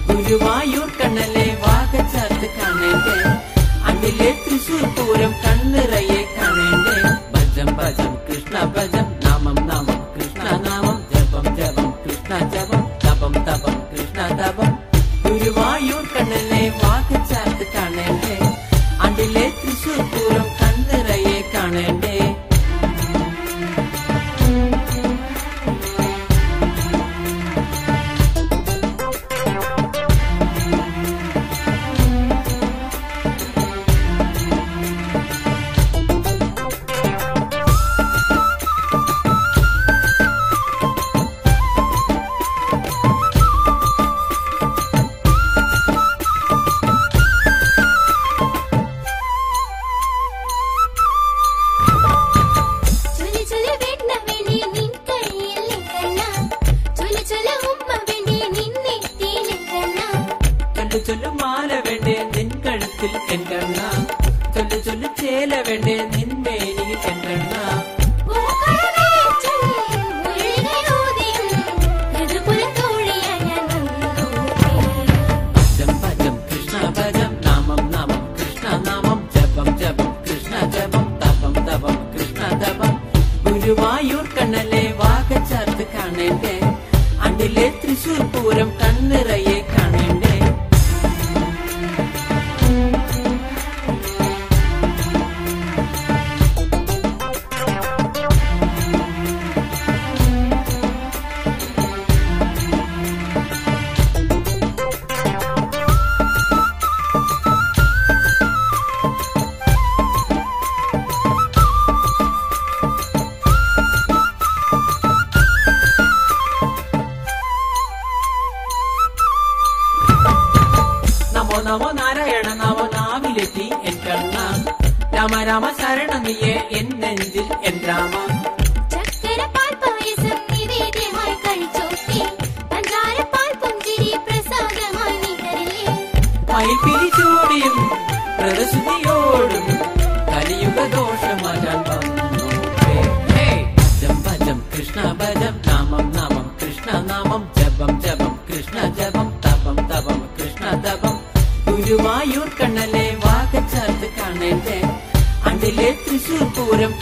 ഗുരുവായൂർ കണ്ണലെ വാഗച്ചാർത്ത് കാണേണ്ടേ, അണ്ടിലെ തൃശൂർ പൂരം കണ്ണിറയെ കാണേണ്ടേ. ഭജം ഭജം കൃഷ്ണ ഭജം, നാമം നാമം കൃഷ്ണ നാമം, ജപം ജപം കൃഷ്ണ ജപം, തപം തപം കൃഷ്ണ തപം. ഗുരുവായൂർ കണ്ണലെ വാഗച്ചാർത്ത് കാണേണ്ടേ, അണ്ടിലെ തൃശൂർ പൂരം കണ്ണിറയെ കാണേണ്ടേ. ചൊല്ലു മാല വേണ്ടേ നിൻ കഴുത്തിൽ എൻ കണ്ണ, ചൊല്ലു ചൊല്ലു ചേല വേണ്ടേ നിൻ മേനിയിൽ എൻ കണ്ണ. ഭജം ഭജം കൃഷ്ണ ഭജം, നാമം നാമം കൃഷ്ണ നാമം, ജപം ജപം കൃഷ്ണ ജപം, തപം തപം കൃഷ്ണ തപം. ഗുരുവായൂർ കണ്ണലെ വാഗച്ചാർത്ത് കാണേണ്ടേ, അണ്ടിലെ തൃശൂർ പൂരം കണ്ണിറയെ കാണേണ്ടേ. നമോ നമോ നാരായണ നമോ നാവിലെത്തി എൻ കണ്ണ, രാമ രാമ ശരണ നീയെ എൻ നെഞ്ചിൽ എൻ രാമ. മയിൽപ്പിരി ചൂടിയും പ്രദശുദ്ധിയോടും കലിയുഗ ദോഷമകാൻ വന്നു. ഭജം ഭജം കൃഷ്ണ ഭജം, നാമം നാമം കൃഷ്ണ നാമം, ജപം ജപം കൃഷ്ണ ജപം, തപം തപം കൃഷ്ണ തപം. ഗുരുവായൂർ കണ്ണലെ വാഗച്ചാർത്ത് കാണേണ്ടേ, അണ്ടിലെ തൃശൂർ പൂരം